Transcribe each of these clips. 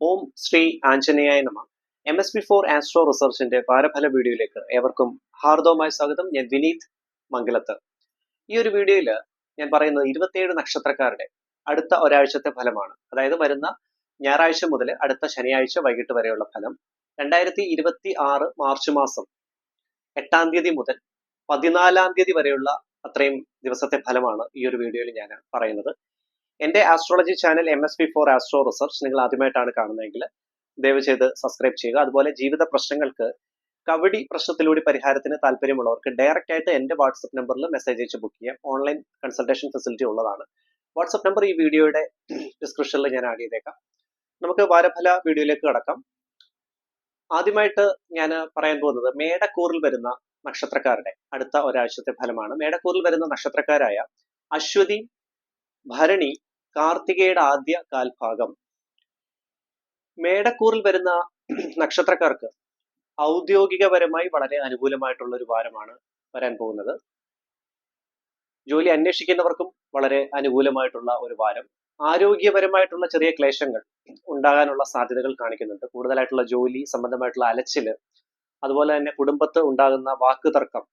ഓം ശ്രീ ആഞ്ജനേയായ നമ. MS-4 astro റിസർച്ചിന്റെ വാരഫല വീഡിയോയിലേക്ക് ഏവർക്കും ഹാർദവമായ സ്വാഗതം. ഞാൻ വിനീത് മംഗലത്ത്. ഈ ഒരു വീഡിയോയിൽ ഞാൻ പറയുന്നത് 27 നക്ഷത്രക്കാരുടെ അടുത്ത ഒരാഴ്ചത്തെ ഫലമാണ്. അതായത് വരുന്ന ഞായറാഴ്ച മുതൽ അടുത്ത ശനിയാഴ്ച വൈകിട്ട് വരെയുള്ള ഫലം. 2026 മാർച്ച് മാസം 8-ാം തീയതി മുതൽ 14-ാം തീയതി വരെയുള്ള അത്രയും ദിവസത്തെ ഫലമാണ് ഈ ഒരു വീഡിയോയിൽ ഞാൻ പറയുന്നത്. എന്റെ astrology channel MS-4 astro research നിങ്ങൾ ആദ്യമായിട്ടാണ് കാണുന്നതെങ്കിൽ ദയവ് ചെയ്ത് സബ്സ്ക്രൈബ് ചെയ്യുക. അതുപോലെ ജീവിത പ്രശ്നങ്ങൾക്ക് കവടി പ്രശ്നത്തിലൂടെ പരിഹാരത്തിന് താല്പര്യമുള്ളവർക്ക് ഡയറക്റ്റ് ആയിട്ട് എന്റെ വാട്സ്ആപ്പ് നമ്പറിൽ മെസ്സേജ് അയച്ച് ബുക്ക് ചെയ്യാം. ഓൺലൈൻ കൺസൾട്ടേഷൻ ഫെസിലിറ്റി ഉള്ളതാണ്. വാട്സ്ആപ്പ് നമ്പർ ഈ വീഡിയോയുടെ ഡിസ്ക്രിപ്ഷനിൽ ഞാൻ ആഡ് ചെയ്തേക്കാം. നമുക്ക് വാരഫല വീഡിയോയിലേക്ക് കടക്കാം. ആദ്യമായിട്ട് ഞാൻ പറയാൻ പോകുന്നത് മേടക്കൂറിൽ വരുന്ന നക്ഷത്രക്കാരുടെ അടുത്ത ഒരാഴ്ചത്തെ ഫലമാണ്. മേടക്കൂറിൽ വരുന്ന നക്ഷത്രക്കാരായ അശ്വതി, ഭരണി, കാർത്തികയുടെ ആദ്യ കാൽഭാഗം. മേടക്കൂറിൽ വരുന്ന നക്ഷത്രക്കാർക്ക് ഔദ്യോഗികപരമായി വളരെ അനുകൂലമായിട്ടുള്ള ഒരു വാരമാണ് വരാൻ പോകുന്നത്. ജോലി അന്വേഷിക്കുന്നവർക്കും വളരെ അനുകൂലമായിട്ടുള്ള ഒരു വാരം. ആരോഗ്യപരമായിട്ടുള്ള ചെറിയ ക്ലേശങ്ങൾ ഉണ്ടാകാനുള്ള സാധ്യതകൾ കാണിക്കുന്നുണ്ട്. കൂടുതലായിട്ടുള്ള ജോലി സംബന്ധമായിട്ടുള്ള അലച്ചില്, അതുപോലെ തന്നെ കുടുംബത്ത് ഉണ്ടാകുന്ന വാക്കുതർക്കം,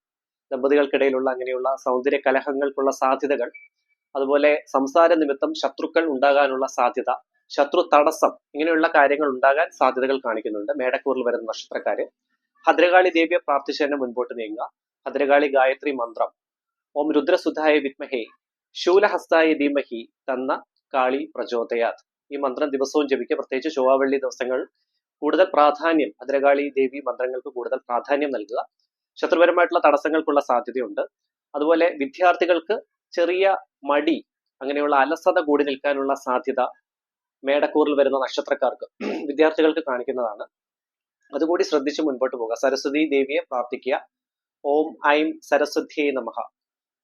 ദമ്പതികൾക്കിടയിലുള്ള അങ്ങനെയുള്ള സൗന്ദര്യ കലഹങ്ങൾക്കുള്ള സാധ്യതകൾ, അതുപോലെ സംസാര നിമിത്തം ശത്രുക്കൾ ഉണ്ടാകാനുള്ള സാധ്യത, ശത്രു തടസ്സം, ഇങ്ങനെയുള്ള കാര്യങ്ങൾ ഉണ്ടാകാൻ സാധ്യതകൾ കാണിക്കുന്നുണ്ട്. മേടക്കൂറിൽ വരുന്ന നക്ഷത്രക്കാര് ഭദ്രകാളി ദേവിയെ പ്രാർത്ഥിച്ച് തന്നെ മുൻപോട്ട് നീങ്ങുക. ഭദ്രകാളി ഗായത്രി മന്ത്രം ഓം രുദ്രസുധായ വിദ്മഹേ ശൂലഹസ്തായ ധീമഹി തന്ന കാളി പ്രചോദയാത്. ഈ മന്ത്രം ദിവസവും ജപിക്കുക. പ്രത്യേകിച്ച് ചൊവ്വാവെള്ളി ദിവസങ്ങൾ കൂടുതൽ പ്രാധാന്യം ഭദ്രകാളി ദേവി മന്ത്രങ്ങൾക്ക് കൂടുതൽ പ്രാധാന്യം നൽകുക. ശത്രുപരമായിട്ടുള്ള തടസ്സങ്ങൾക്കുള്ള സാധ്യതയുണ്ട്. അതുപോലെ വിദ്യാർത്ഥികൾക്ക് ചെറിയ മടി, അങ്ങനെയുള്ള അലസത കൂടി നിൽക്കാനുള്ള സാധ്യത മേടക്കൂറിൽ വരുന്ന നക്ഷത്രക്കാർക്ക് വിദ്യാർത്ഥികൾക്ക് കാണിക്കുന്നതാണ്. അതുകൂടി ശ്രദ്ധിച്ച് മുൻപോട്ട് പോകുക. സരസ്വതി ദേവിയെ പ്രാർത്ഥിക്കുക. ഓം ഐം സരസ്വതിയേ നമഃ.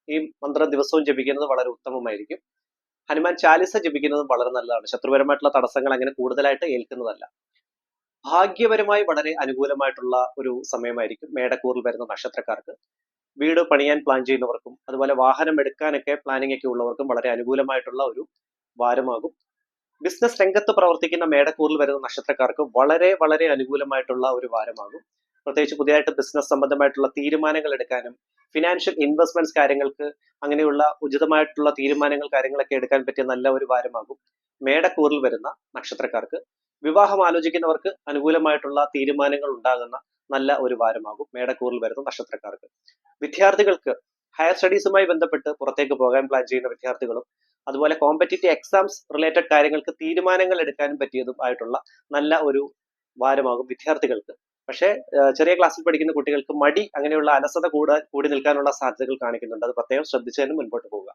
ഈ മന്ത്രം ദിവസവും ജപിക്കുന്നത് വളരെ ഉത്തമമായിരിക്കും. ഹനുമാൻ ചാലിസ ജപിക്കുന്നതും വളരെ നല്ലതാണ്. ശത്രുപരമായിട്ടുള്ള തടസ്സങ്ങൾ അങ്ങനെ കൂടുതലായിട്ട് ഏൽക്കുന്നതല്ല. ഭാഗ്യപരമായി വളരെ അനുകൂലമായിട്ടുള്ള ഒരു സമയമായിരിക്കും മേടക്കൂറിൽ വരുന്ന നക്ഷത്രക്കാർക്ക്. വീട് പണിയാൻ പ്ലാൻ ചെയ്യുന്നവർക്കും അതുപോലെ വാഹനം എടുക്കാനൊക്കെ പ്ലാനിങ് ഒക്കെ ഉള്ളവർക്കും വളരെ അനുകൂലമായിട്ടുള്ള ഒരു വാരമാകും. ബിസിനസ് രംഗത്ത് പ്രവർത്തിക്കുന്ന മേടക്കൂറിൽ വരുന്ന നക്ഷത്രക്കാർക്ക് വളരെ വളരെ അനുകൂലമായിട്ടുള്ള ഒരു വാരമാകും. പ്രത്യേകിച്ച് പുതിയതായിട്ട് ബിസിനസ് സംബന്ധമായിട്ടുള്ള തീരുമാനങ്ങൾ എടുക്കാനും ഫിനാൻഷ്യൽ ഇൻവെസ്റ്റ്മെന്റ്സ് കാര്യങ്ങൾക്ക് അങ്ങനെയുള്ള ഉചിതമായിട്ടുള്ള തീരുമാനങ്ങൾ കാര്യങ്ങളൊക്കെ എടുക്കാൻ പറ്റിയ നല്ല ഒരു വാരമാകും മേടക്കൂറിൽ വരുന്ന നക്ഷത്രക്കാർക്ക്. വിവാഹം ആലോചിക്കുന്നവർക്ക് അനുകൂലമായിട്ടുള്ള തീരുമാനങ്ങൾ ഉണ്ടാകുന്ന നല്ല ഒരു വാരമാകും മേടക്കൂറിൽ വരുന്ന നക്ഷത്രക്കാർക്ക്. വിദ്യാർത്ഥികൾക്ക് ഹയർ സ്റ്റഡീസുമായി ബന്ധപ്പെട്ട് പുറത്തേക്ക് പോകാൻ പ്ലാൻ ചെയ്യുന്ന വിദ്യാർത്ഥികളും അതുപോലെ കോമ്പറ്റീറ്റീവ് എക്സാംസ് റിലേറ്റഡ് കാര്യങ്ങൾക്ക് തീരുമാനങ്ങൾ എടുക്കാനും പറ്റിയതും ആയിട്ടുള്ള നല്ല ഒരു വാരമാകും വിദ്യാർത്ഥികൾക്ക്. പക്ഷേ ചെറിയ ക്ലാസ്സിൽ പഠിക്കുന്ന കുട്ടികൾക്ക് മടി, അങ്ങനെയുള്ള അലസത കൂടി നിൽക്കാനുള്ള സാധ്യതകൾ കാണിക്കുന്നുണ്ട്. അത് പ്രത്യേകം ശ്രദ്ധിച്ചതിന് മുൻപോട്ട് പോവുക.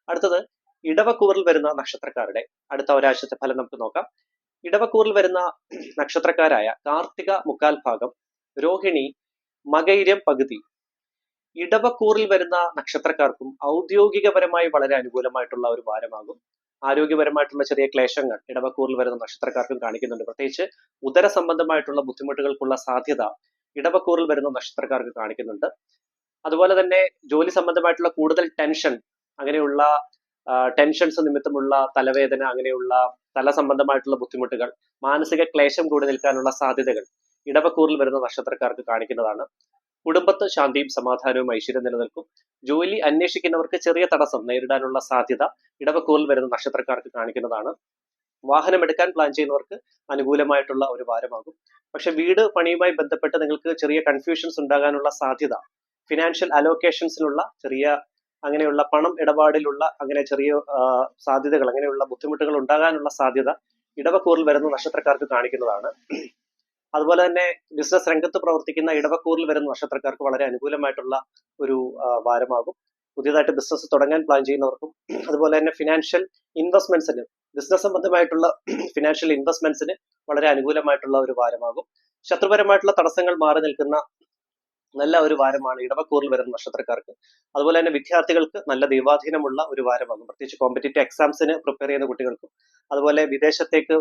അടുത്തത് ഇടവക്കൂറിൽ വരുന്ന നക്ഷത്രക്കാരുടെ അടുത്ത ഒരാഴ്ചത്തെ ഫലം നമുക്ക് നോക്കാം. ഇടവക്കൂറിൽ വരുന്ന നക്ഷത്രക്കാരായ കാർത്തിക മുക്കാൽ ഭാഗം, രോഹിണി, മകൈര്യം പകുതി. ഇടവക്കൂറിൽ വരുന്ന നക്ഷത്രക്കാർക്കും ഔദ്യോഗികപരമായി വളരെ അനുകൂലമായിട്ടുള്ള ഒരു വാരമാകും. ആരോഗ്യപരമായിട്ടുള്ള ചെറിയ ക്ലേശങ്ങൾ ഇടവക്കൂറിൽ വരുന്ന നക്ഷത്രക്കാർക്കും കാണിക്കുന്നുണ്ട്. പ്രത്യേകിച്ച് ഉദര സംബന്ധമായിട്ടുള്ള ബുദ്ധിമുട്ടുകൾക്കുള്ള സാധ്യത ഇടവക്കൂറിൽ വരുന്ന നക്ഷത്രക്കാർക്ക് കാണിക്കുന്നുണ്ട്. അതുപോലെ തന്നെ ജോലി സംബന്ധമായിട്ടുള്ള കൂടുതൽ ടെൻഷൻ, അങ്ങനെയുള്ള ടെൻഷൻസ് നിമിത്തമുള്ള തലവേദന, അങ്ങനെയുള്ള തല സംബന്ധമായിട്ടുള്ള ബുദ്ധിമുട്ടുകൾ, മാനസിക ക്ലേശം കൂടി നിൽക്കാനുള്ള സാധ്യതകൾ ഇടവക്കൂറിൽ വരുന്ന നക്ഷത്രക്കാർക്ക് കാണിക്കുന്നതാണ്. കുടുംബത്ത് ശാന്തിയും സമാധാനവും ഐശ്വര്യം നിലനിൽക്കും. ജോലി അന്വേഷിക്കുന്നവർക്ക് ചെറിയ തടസ്സം നേരിടാനുള്ള സാധ്യത ഇടവക്കൂറിൽ വരുന്ന നക്ഷത്രക്കാർക്ക് കാണിക്കുന്നതാണ്. വാഹനം എടുക്കാൻ പ്ലാൻ ചെയ്യുന്നവർക്ക് അനുകൂലമായിട്ടുള്ള ഒരു വാരമാകും. പക്ഷെ വീട് പണിയുമായി ബന്ധപ്പെട്ട് നിങ്ങൾക്ക് ചെറിയ കൺഫ്യൂഷൻസ് ഉണ്ടാകാനുള്ള സാധ്യത, ഫിനാൻഷ്യൽ അലോക്കേഷൻസിലുള്ള ചെറിയ അങ്ങനെയുള്ള പണം ഇടപാടിലുള്ള അങ്ങനെ ചെറിയ സാധ്യതകൾ, അങ്ങനെയുള്ള ബുദ്ധിമുട്ടുകൾ ഉണ്ടാകാനുള്ള സാധ്യത ഇടവക്കൂറിൽ വരുന്ന നക്ഷത്രക്കാർക്ക് കാണിക്കുന്നതാണ്. അതുപോലെ തന്നെ ബിസിനസ് രംഗത്ത് പ്രവർത്തിക്കുന്ന ഇടവക്കൂറിൽ വരുന്ന നക്ഷത്രക്കാർക്ക് വളരെ അനുകൂലമായിട്ടുള്ള ഒരു വാരമാകും. പുതിയതായിട്ട് ബിസിനസ് തുടങ്ങാൻ പ്ലാൻ ചെയ്യുന്നവർക്കും അതുപോലെ തന്നെ ഫിനാൻഷ്യൽ ഇൻവെസ്റ്റ്മെന്റ്സിന്, ബിസിനസ് സംബന്ധമായിട്ടുള്ള ഫിനാൻഷ്യൽ ഇൻവെസ്റ്റ്മെന്റ്സിന് വളരെ അനുകൂലമായിട്ടുള്ള ഒരു വാരമാകും. ശത്രുപരമായിട്ടുള്ള തടസ്സങ്ങൾ മാറി നിൽക്കുന്ന നല്ല ഒരു വാരമാണ് ഇടവക്കൂറിൽ വരുന്ന നക്ഷത്രക്കാർക്ക്. അതുപോലെ തന്നെ വിദ്യാർത്ഥികൾക്ക് നല്ല ദൈവാധീനമുള്ള ഒരു വാരമാകും. പ്രത്യേകിച്ച് കോമ്പറ്റീറ്റീവ് എക്സാംസിന് പ്രിപ്പയർ ചെയ്യുന്ന കുട്ടികൾക്കും അതുപോലെ വിദേശത്തേക്ക്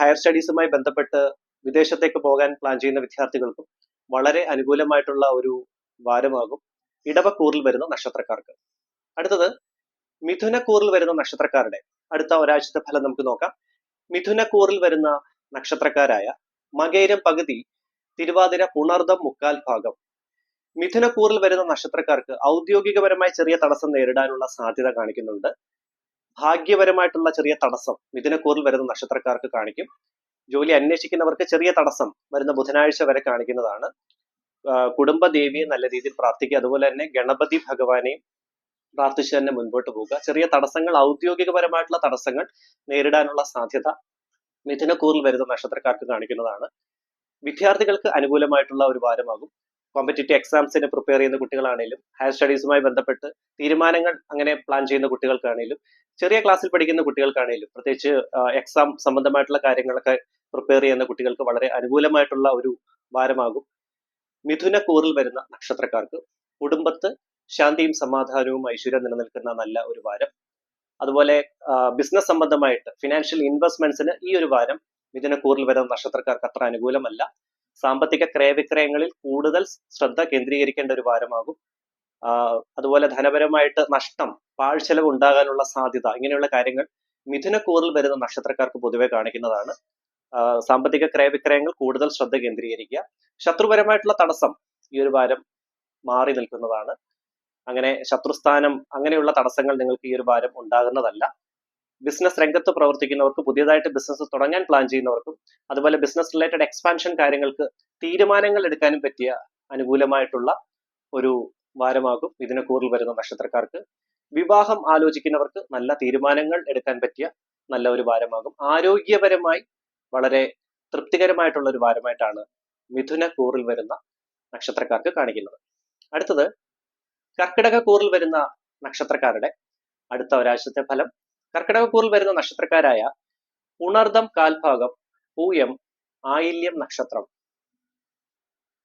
ഹയർ സ്റ്റഡീസുമായി ബന്ധപ്പെട്ട് വിദേശത്തേക്ക് പോകാൻ പ്ലാൻ ചെയ്യുന്ന വിദ്യാർത്ഥികൾക്കും വളരെ അനുകൂലമായിട്ടുള്ള ഒരു വാരമാകും ഇടവക്കൂറിൽ വരുന്ന നക്ഷത്രക്കാർക്ക്. അടുത്തത് മിഥുനക്കൂറിൽ വരുന്ന നക്ഷത്രക്കാരുടെ അടുത്ത ഒരാഴ്ചത്തെ ഫലം നമുക്ക് നോക്കാം. മിഥുനക്കൂറിൽ വരുന്ന നക്ഷത്രക്കാരായ മകയിരം പകുതി, തിരുവാതിര പുണർദം മുക്കാൽ ഭാഗം, മിഥുനക്കൂറിൽ വരുന്ന നക്ഷത്രക്കാർക്ക് ഔദ്യോഗികപരമായി ചെറിയ തടസ്സം നേരിടാനുള്ള സാധ്യത കാണിക്കുന്നുണ്ട്. ഭാഗ്യപരമായിട്ടുള്ള ചെറിയ തടസ്സം മിഥുനക്കൂറിൽ വരുന്ന നക്ഷത്രക്കാർക്ക് കാണിക്കും. ജോലി അന്വേഷിക്കുന്നവർക്ക് ചെറിയ തടസ്സം വരുന്ന ബുധനാഴ്ച വരെ കാണിക്കുന്നതാണ്. കുടുംബദേവിയെ നല്ല രീതിയിൽ പ്രാർത്ഥിക്കുക. അതുപോലെ തന്നെ ഗണപതി ഭഗവാനെയും പ്രാർത്ഥിച്ച് തന്നെ മുൻപോട്ട് പോവുക. ചെറിയ തടസ്സങ്ങൾ, ഔദ്യോഗികപരമായിട്ടുള്ള തടസ്സങ്ങൾ നേരിടാനുള്ള സാധ്യത മിഥുനക്കൂറിൽ വരുന്ന നക്ഷത്രക്കാർക്ക് കാണിക്കുന്നതാണ്. വിദ്യാർത്ഥികൾക്ക് അനുകൂലമായിട്ടുള്ള ഒരു വാരമാകും. കോമ്പറ്റേറ്റീവ് എക്സാംസിന് പ്രിപ്പയർ ചെയ്യുന്ന കുട്ടികളാണെങ്കിലും ഹയർ സ്റ്റഡീസുമായി ബന്ധപ്പെട്ട് തീരുമാനങ്ങൾ അങ്ങനെ പ്ലാൻ ചെയ്യുന്ന കുട്ടികൾക്കാണെങ്കിലും ചെറിയ ക്ലാസ്സിൽ പഠിക്കുന്ന കുട്ടികൾക്കാണെങ്കിലും പ്രത്യേകിച്ച് എക്സാം സംബന്ധമായിട്ടുള്ള കാര്യങ്ങളൊക്കെ പ്രിപ്പയർ ചെയ്യുന്ന കുട്ടികൾക്ക് വളരെ അനുകൂലമായിട്ടുള്ള ഒരു വാരമാകും. മിഥുനക്കൂറിൽ വരുന്ന നക്ഷത്രക്കാർക്ക് കുടുംബത്ത് ശാന്തിയും സമാധാനവും ഐശ്വര്യം നിലനിൽക്കുന്ന നല്ല ഒരു വാരം. അതുപോലെ ബിസിനസ് സംബന്ധമായിട്ട് ഫിനാൻഷ്യൽ ഇൻവെസ്റ്റ്മെന്റ്സിന് ഈ ഒരു വാരം മിഥുനക്കൂറിൽ വരുന്ന നക്ഷത്രക്കാർക്ക് അത്ര അനുകൂലമല്ല. സാമ്പത്തിക ക്രയവിക്രയങ്ങളിൽ കൂടുതൽ ശ്രദ്ധ കേന്ദ്രീകരിക്കേണ്ട ഒരു വാരമാകും. അതുപോലെ ധനപരമായിട്ട് നഷ്ടം, പാഴ്ചെലവ് ഉണ്ടാകാനുള്ള സാധ്യത, ഇങ്ങനെയുള്ള കാര്യങ്ങൾ മിഥുനക്കൂറിൽ വരുന്ന നക്ഷത്രക്കാർക്ക് പൊതുവെ കാണിക്കുന്നതാണ്. സാമ്പത്തിക ക്രയവിക്രയങ്ങൾ കൂടുതൽ ശ്രദ്ധ കേന്ദ്രീകരിക്കുക. ശത്രുപരമായിട്ടുള്ള തടസ്സം ഈ ഒരു വാരം മാറി നിൽക്കുന്നതാണ്. അങ്ങനെ ശത്രുസ്ഥാനം, അങ്ങനെയുള്ള തടസ്സങ്ങൾ നിങ്ങൾക്ക് ഈ ഒരു വാരം ഉണ്ടാകുന്നതല്ല. ബിസിനസ് രംഗത്ത് പ്രവർത്തിക്കുന്നവർക്ക്, പുതിയതായിട്ട് ബിസിനസ് തുടങ്ങാൻ പ്ലാൻ ചെയ്യുന്നവർക്കും, അതുപോലെ ബിസിനസ് റിലേറ്റഡ് എക്സ്പാൻഷൻ കാര്യങ്ങൾക്ക് തീരുമാനങ്ങൾ എടുക്കാനും പറ്റിയ അനുകൂലമായിട്ടുള്ള ഒരു വാരമാകും മിഥുനക്കൂറിൽ വരുന്ന നക്ഷത്രക്കാർക്ക്. വിവാഹം ആലോചിക്കുന്നവർക്ക് നല്ല തീരുമാനങ്ങൾ എടുക്കാൻ പറ്റിയ നല്ല ഒരു വാരമാകും. ആരോഗ്യപരമായി വളരെ തൃപ്തികരമായിട്ടുള്ള ഒരു വാരമായിട്ടാണ് മിഥുനക്കൂറിൽ വരുന്ന നക്ഷത്രക്കാർക്ക് കാണിക്കുന്നത്. അടുത്തത് കർക്കിടകക്കൂറിൽ വരുന്ന നക്ഷത്രക്കാരുടെ അടുത്ത ഒരാഴ്ചത്തെ ഫലം. കർക്കിടകക്കൂറിൽ വരുന്ന നക്ഷത്രക്കാരായ പുണർദം കാൽഭാഗം, പൂയം, ആയില്യം നക്ഷത്രം.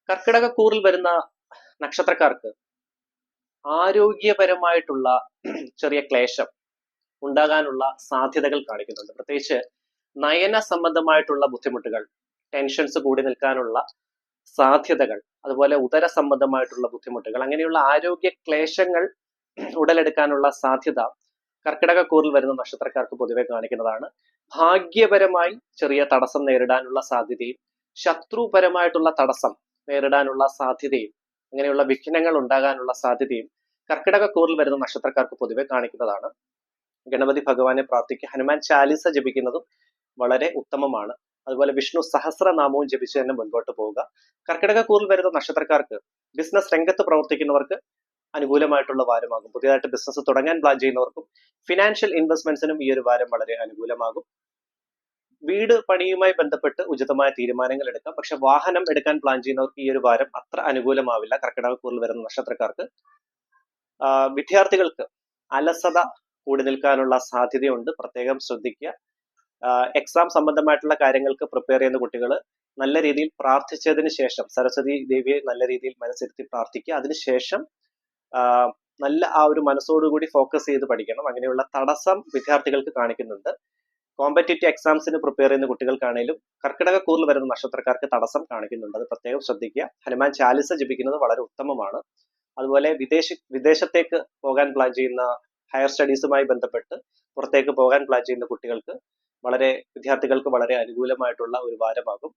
കർക്കിടകക്കൂറിൽ വരുന്ന നക്ഷത്രക്കാർക്ക് ആരോഗ്യപരമായിട്ടുള്ള ചെറിയ ക്ലേശം ഉണ്ടാകാനുള്ള സാധ്യതകൾ കാണിക്കുന്നുണ്ട്. പ്രത്യേകിച്ച് നയന സംബന്ധമായിട്ടുള്ള ബുദ്ധിമുട്ടുകൾ, ടെൻഷൻസ് കൂടി നിൽക്കാനുള്ള സാധ്യതകൾ, അതുപോലെ ഉദര സംബന്ധമായിട്ടുള്ള ബുദ്ധിമുട്ടുകൾ, അങ്ങനെയുള്ള ആരോഗ്യ ക്ലേശങ്ങൾ ഉടലെടുക്കാനുള്ള സാധ്യത കർക്കിടകക്കൂറിൽ വരുന്ന നക്ഷത്രക്കാർക്ക് പൊതുവെ കാണിക്കുന്നതാണ്. ഭാഗ്യപരമായി ചെറിയ തടസ്സം നേരിടാനുള്ള സാധ്യതയും ശത്രുപരമായിട്ടുള്ള തടസ്സം നേരിടാനുള്ള സാധ്യതയും, അങ്ങനെയുള്ള വിഘ്നങ്ങൾ ഉണ്ടാകാനുള്ള സാധ്യതയും കർക്കിടകക്കൂറിൽ വരുന്ന നക്ഷത്രക്കാർക്ക് പൊതുവെ കാണിക്കുന്നതാണ്. ഗണപതി ഭഗവാനെ പ്രാർത്ഥിക്കുക. ഹനുമാൻ ചാലിസ ജപിക്കുന്നതും വളരെ ഉത്തമമാണ്. അതുപോലെ വിഷ്ണു സഹസ്രനാമവും ജപിച്ച് തന്നെ മുൻപോട്ട് പോവുക. കർക്കിടകക്കൂറിൽ വരുന്ന നക്ഷത്രക്കാർക്ക് ബിസിനസ് രംഗത്ത് പ്രവർത്തിക്കുന്നവർക്ക് അനുകൂലമായിട്ടുള്ള വാരമാകും. പുതിയതായിട്ട് ബിസിനസ് തുടങ്ങാൻ പ്ലാൻ ചെയ്യുന്നവർക്കും ഫിനാൻഷ്യൽ ഇൻവെസ്റ്റ്മെന്റ്സിനും ഈ ഒരു വാരം വളരെ അനുകൂലമാകും. വീട് പണിയുമായി ബന്ധപ്പെട്ട് ഉചിതമായ തീരുമാനങ്ങൾ എടുക്കാം. പക്ഷെ വാഹനം എടുക്കാൻ പ്ലാൻ ചെയ്യുന്നവർക്ക് ഈ ഒരു വാരം അത്ര അനുകൂലമാവില്ല. കർക്കിടകക്കൂറിൽ വരുന്ന നക്ഷത്രക്കാർക്ക് വിദ്യാർത്ഥികൾക്ക് അലസത കൂടി നിൽക്കാനുള്ള സാധ്യതയുണ്ട്. പ്രത്യേകം ശ്രദ്ധിക്കുക. എക്സാം സംബന്ധമായിട്ടുള്ള കാര്യങ്ങൾക്ക് പ്രിപ്പയർ ചെയ്യുന്ന കുട്ടികൾ നല്ല രീതിയിൽ പ്രാർത്ഥിച്ചതിന് ശേഷം, സരസ്വതി ദേവിയെ നല്ല രീതിയിൽ മനസ്സിരുത്തി പ്രാർത്ഥിക്കുക. അതിനുശേഷം നല്ല ആ ഒരു മനസ്സോടുകൂടി ഫോക്കസ് ചെയ്ത് പഠിക്കണം. അങ്ങനെയുള്ള തടസ്സം വിദ്യാർത്ഥികൾക്ക് കാണിക്കുന്നുണ്ട്. കോമ്പറ്റേറ്റീവ് എക്സാംസിന് പ്രിപ്പയർ ചെയ്യുന്ന കുട്ടികൾക്കാണെങ്കിലും കർക്കിടകക്കൂറിൽ വരുന്ന നക്ഷത്രക്കാർക്ക് തടസ്സം കാണിക്കുന്നുണ്ട്. അത് പ്രത്യേകം ശ്രദ്ധിക്കുക. ഹനുമാൻ ചാലിസ ജപിക്കുന്നത് വളരെ ഉത്തമമാണ്. അതുപോലെ വിദേശത്തേക്ക് പോകാൻ പ്ലാൻ ചെയ്യുന്ന, ഹയർ സ്റ്റഡീസുമായി ബന്ധപ്പെട്ട് പുറത്തേക്ക് പോകാൻ പ്ലാൻ ചെയ്യുന്ന കുട്ടികൾക്ക്, വിദ്യാർത്ഥികൾക്ക് വളരെ അനുകൂലമായിട്ടുള്ള ഒരു വാരമാകും.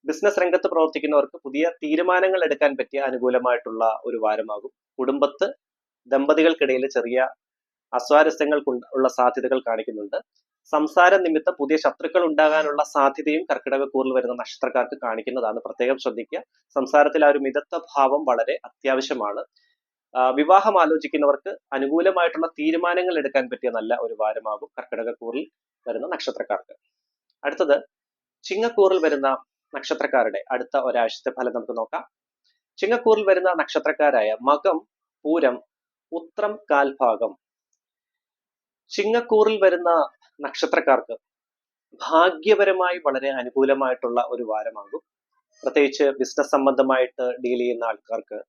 ബിസിനസ് രംഗത്ത് പ്രവർത്തിക്കുന്നവർക്ക് പുതിയ തീരുമാനങ്ങൾ എടുക്കാൻ പറ്റിയ അനുകൂലമായിട്ടുള്ള ഒരു വാരമാകും. കുടുംബത്ത് ദമ്പതികൾക്കിടയിൽ ചെറിയ അസ്വാരസ്യങ്ങൾ ഉള്ള സാധ്യതകൾ കാണിക്കുന്നുണ്ട്. സംസാര നിമിത്തം പുതിയ ശത്രുക്കൾ ഉണ്ടാകാനുള്ള സാധ്യതയും കർക്കിടകക്കൂറിൽ വരുന്ന നക്ഷത്രക്കാർക്ക് കാണിക്കുന്നതാണ്. പ്രത്യേകം ശ്രദ്ധിക്കുക. സംസാരത്തിൽ ആ ഒരു മിതത്വ ഭാവം വളരെ അത്യാവശ്യമാണ്. വിവാഹം ആലോചിക്കുന്നവർക്ക് അനുകൂലമായിട്ടുള്ള തീരുമാനങ്ങൾ എടുക്കാൻ പറ്റിയ നല്ല ഒരു വാരമാകും കർക്കിടകക്കൂറിൽ വരുന്ന നക്ഷത്രക്കാർക്ക്. അടുത്തത് ചിങ്ങക്കൂറിൽ വരുന്ന നക്ഷത്രക്കാരുടെ അടുത്ത ഒരാഴ്ചത്തെ ഫലം നമുക്ക് നോക്കാം. ചിങ്ങക്കൂറിൽ വരുന്ന നക്ഷത്രക്കാരായ മകം, പൂരം, ഉത്രം കാൽഭാഗം. ചിങ്ങക്കൂറിൽ വരുന്ന നക്ഷത്രക്കാർക്ക് ഭാഗ്യപരമായി വളരെ അനുകൂലമായിട്ടുള്ള ഒരു വാരമാകും. പ്രത്യേകിച്ച് ബിസിനസ് സംബന്ധമായിട്ട് ഡീൽ ചെയ്യുന്ന ആൾക്കാർക്ക്,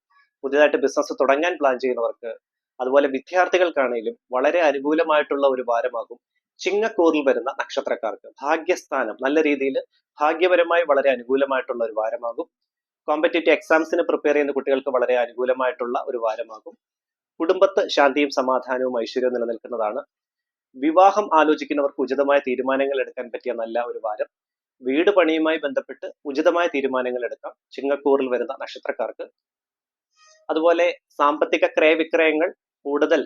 പുതിയതായിട്ട് ബിസിനസ് തുടങ്ങാൻ പ്ലാൻ ചെയ്യുന്നവർക്ക്, അതുപോലെ വിദ്യാർത്ഥികൾക്കാണെങ്കിലും വളരെ അനുകൂലമായിട്ടുള്ള ഒരു വാരമാകും ചിങ്ങക്കൂറിൽ വരുന്ന നക്ഷത്രക്കാർക്ക്. ഭാഗ്യസ്ഥാനം നല്ല രീതിയിൽ ഭാഗ്യപരമായി വളരെ അനുകൂലമായിട്ടുള്ള ഒരു വാരമാകും. കോമ്പറ്റേറ്റീവ് എക്സാംസിന് പ്രിപ്പയർ ചെയ്യുന്ന കുട്ടികൾക്ക് വളരെ അനുകൂലമായിട്ടുള്ള ഒരു വാരമാകും. കുടുംബത്ത് ശാന്തിയും സമാധാനവും ഐശ്വര്യവും നിലനിൽക്കുന്നതാണ്. വിവാഹം ആലോചിക്കുന്നവർക്ക് ഉചിതമായ തീരുമാനങ്ങൾ എടുക്കാൻ പറ്റിയ നല്ല ഒരു വാരം. വീട് പണിയുമായി ബന്ധപ്പെട്ട് ഉചിതമായ തീരുമാനങ്ങൾ എടുക്കാം ചിങ്ങക്കൂറിൽ വരുന്ന നക്ഷത്രക്കാർക്ക്. അതുപോലെ സാമ്പത്തിക ക്രയവിക്രയങ്ങൾ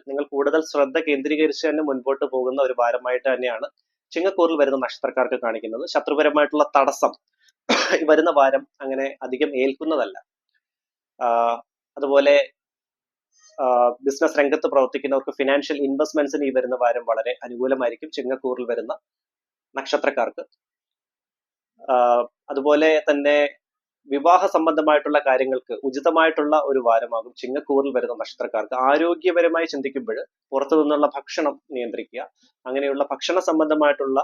നിങ്ങൾ കൂടുതൽ ശ്രദ്ധ കേന്ദ്രീകരിച്ച് തന്നെ മുൻപോട്ട് പോകുന്ന ഒരു വാരമായിട്ട് തന്നെയാണ് ചിങ്ങക്കൂറിൽ വരുന്ന നക്ഷത്രക്കാർക്ക് കാണിക്കുന്നത്. ശത്രുപരമായിട്ടുള്ള തടസ്സം വരുന്ന വാരം അങ്ങനെ അധികം ഏൽക്കുന്നതല്ല. അതുപോലെ ബിസിനസ് രംഗത്ത് പ്രവർത്തിക്കുന്നവർക്ക് ഫിനാൻഷ്യൽ ഇൻവെസ്റ്റ്മെന്റ്സിന് ഈ വരുന്ന വാരം വളരെ അനുകൂലമായിരിക്കും ചിങ്ങക്കൂറിൽ വരുന്ന നക്ഷത്രക്കാർക്ക്. അതുപോലെ തന്നെ വിവാഹ സംബന്ധമായിട്ടുള്ള കാര്യങ്ങൾക്ക് ഉചിതമായിട്ടുള്ള ഒരു വാരമാകും ചിങ്ങക്കൂറിൽ വരുന്ന നക്ഷത്രക്കാർക്ക്. ആരോഗ്യപരമായി ചിന്തിക്കുമ്പോൾ പുറത്തു നിന്നുള്ള ഭക്ഷണം നിയന്ത്രിക്കുക, അങ്ങനെയുള്ള ഭക്ഷണ സംബന്ധമായിട്ടുള്ള